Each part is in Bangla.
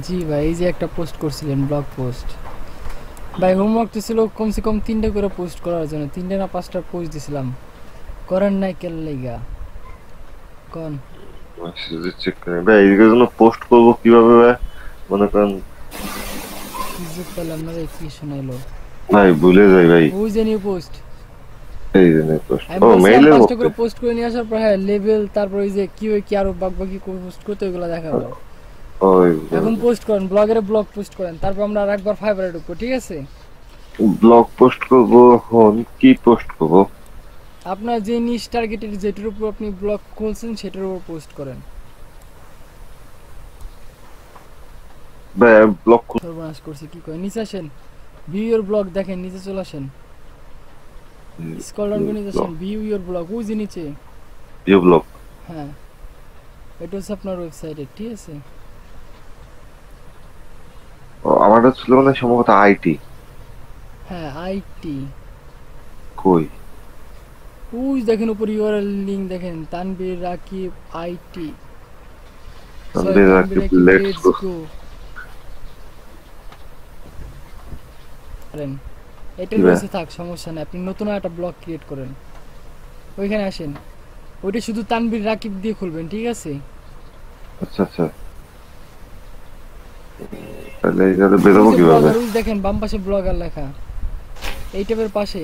জি ভাই, এই যে একটা পোস্ট করছিলেন ব্লগ পোস্ট। ভাই হোমওয়ার্ক তো ছিল কমসে কম 3টা করে পোস্ট করার জন্য, 3টা না 5টা পোস্ট দিছিলাম। করেন নাই কেন লাইগা কোন? মেসেজে চেক করি ভাই, এদিকে জন্য পোস্ট করবো কিভাবে ভাই? মনে করেন কি যে পেলাম না রে, কি শোনাইলো? ভাই ভুলে যাই ভাই। ওই যে নিউ পোস্ট। এই জন্য পোস্ট আমি ও বলছিলাম মেইলের 5টা মধ্যে। করে পোস্ট করে নিয়ে আসার পর, হ্যাঁ লেভেল, তারপর ওই যে কি হয় কি আরো বাকি পোস্ট করতে ওইগুলো দেখাবো। ওই এখন পোস্ট করেন, ব্লগের ব্লগ পোস্ট করেন, তারপর আমরা আরেকবার ফাইবারে ঢুকবো, ঠিক আছে? ব্লগ পোস্ট করবো, হন কি পোস্ট করবো? আপনার যে নিশ টার্গেটের যেটার উপর আপনি ব্লগ খুলছেন সেটার উপর পোস্ট করেন। ভাই ব্লগ সর্বনাশ করছি, কি কয় নিচে আসেন, ভিউ ইউর ব্লগ দেখেন, নিচে চলে আসেন, স্ক্রল ডাউন করে নিচে আসেন, ব্লগ, ভিউ ইউর ব্লগ ওই যে নিচে। View blog. হ্যাঁ, এটা হচ্ছে আপনার ওয়েবসাইটে, ঠিক আছে? আমারটা ছিল মানে সম্ভবত আইটি। হ্যাঁ আইটি। কই? ওই দেখেন উপর ইউআরএল লিংক দেখেন, Tanbir Rakib IT. Sorry Tanvir Tanbir Rakib Rakib let's let's go. Go করেন। এটা কি ভাই? রয়েছে থাক, সমস্যা নেই, আপনি নতুন একটা ব্লগ ক্রিয়েট করেন, ওইখানে আসেন। ওইটা শুধু তানবীর রাকিব দিয়ে খুলবেন, ঠিক আছে? আচ্ছা আচ্ছা, তাহলে এইখানে ওই বেরোবো যে কিভাবে? ব্লগার, ওই যে দেখেন বাম পাশে ব্লগার লেখা, এই ট্যাবের পাশে।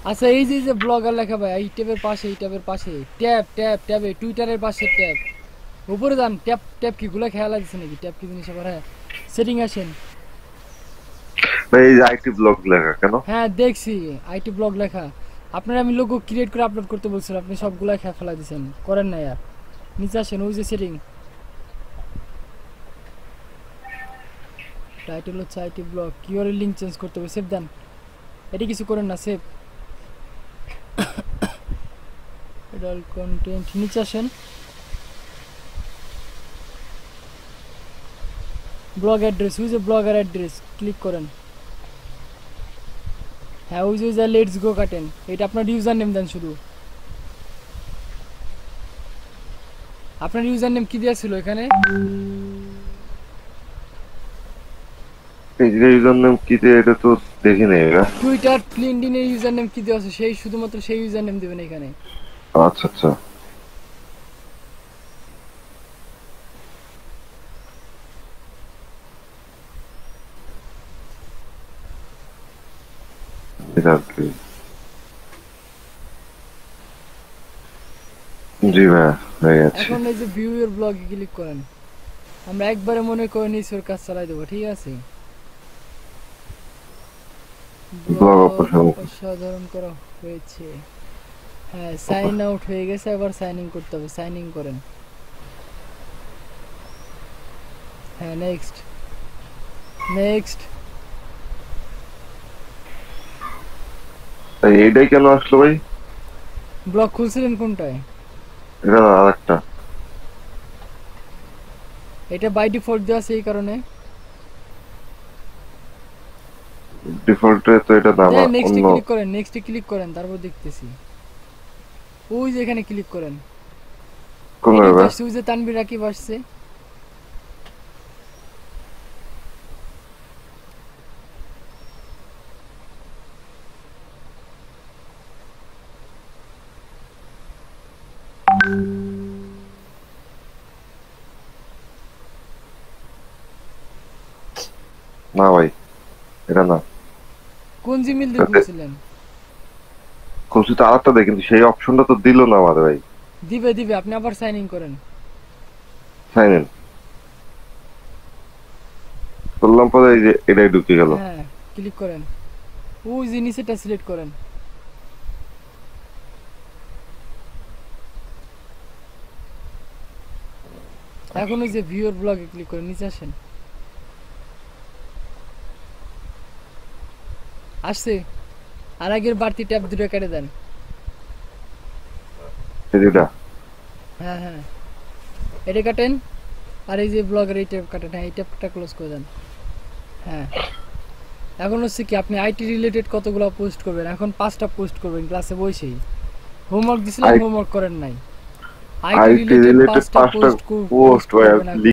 আচ্ছা এই যে ব্লগার লেখা ভাই, এই ট্যাবের পাশে, এই ট্যাবের পাশে ট্যাব ট্যাব ট্যাবে টুইটারের পাশে ট্যাব। উপরে যান, ট্যাব ট্যাব কি গুলা খেয়াল আছে নাকি? ট্যাব কি জিনিস আবার? হ্যাঁ, সেটিং আসেন। ভাই এই যে আইটি ব্লগ লেখা কেন? হ্যাঁ দেখছি, আইটি ব্লগ লেখা। আপনার আমি লোগো ক্রিয়েট করে আপলোড করতে বলছিলাম, আপনি সবগুলা খেয়ে ফেলা দিয়েছেন, করেন না আর। নিচে আসেন, ওই যে সেটিং, টাইটেল হচ্ছে আইটি ব্লগ, কিউআরএল লিঙ্ক চেঞ্জ করতে হবে, সেভ দেন। এটা কিছু করেন না, সেভ। এডাল কন্টেন্ট, নিচে আসেন, ব্লগ অ্যাড্রেস, ওই যে ব্লগার অ্যাড্রেস ক্লিক করেন। হ্যাঁ ওই যে লেটস গো কাটেন, এটা আপনার ইউজার নেম দেন শুধু। আপনার ইউজার নেম কি দেওয়া ছিল এখানে? এই যে ইউজার নেম কি দিয়ে, এটা তো দেখি নাই এটা। টুইটার লিঙ্কডইনের ইউজার নেম কি দেওয়া আছে, সেই শুধুমাত্র সেই ইউজার নেম দেবেন এখানে। আচ্ছা আচ্ছা, এটা আর কি। জি ভাই, হয়ে গেছে। এখন এই যে ভিউ এর ব্লগে ক্লিক করেন, আমরা একবারে মনে করে নিয়েছি ওর কাজ চালাই দেবো, ঠিক আছে? Blog blog option. অসাধারণ করা হয়েছে। হ্যাঁ সাইন আউট হয়ে গেছে, আবার সাইন ইন করতে হবে, সাইন ইন করেন। হ্যাঁ নেক্সট, নেক্সট। তাই এইটাই কেন আসলো ভাই? ব্লগ খুলছিলেন কোনটায়? এটা না, আরেকটা। এটা বাই ডিফল্ট দেওয়া আছে এই কারণে। ডিফল্টে তো এটা না, দেন আমার নেক্সটে অন্য। ক্লিক করেন, নেক্সটে ক্লিক করেন, তারপর দেখতেছি। ওই যে এখানে ক্লিক করেন, কোন এটাই তো ব্যাপার? আসছে, ওই যে তানভীর রাকিব আসছে। না ভাই, এটা না। কোন জিমেল দিয়ে খুলছিলেন? খুলছি তো আরেকটা দেয়, কিন্তু সেই অপশনটা তো দিল না আমার ভাই। দিবে দিবে, আপনি আবার সাইন ইন করেন। সাইন ইন করলাম, পরে এই যে এটাই ঢুকে গেল। হ্যাঁ ক্লিক করেন, ওই যে নিচেটা সিলেক্ট করেন। এখন ওই যে ভিউর ব্লগে ক্লিক করেন, নিচে আসেন। আসছে, আর আগের বাড়তি ট্যাব দুটো কেটে দেন। এই যেটা। হ্যাঁ হ্যাঁ, এটা কাটেন, আর এই যে ব্লগের এই ট্যাব কাটেন, হ্যাঁ এই ট্যাবটা ক্লোজ করে দেন। হ্যাঁ, এখন হচ্ছে কি আপনি আইটি রিলেটেড কতগুলো পোস্ট করবেন, এখন 5টা পোস্ট করবেন ক্লাসে বসেই। হোমওয়ার্ক দিছিলাম, আই হোমওয়ার্ক করেন নাই। আইটি আইটি রিলেটেড রিলেটেড 5টা পাঁচটা পোস্ট পোস্ট ভাই করবেন আগে।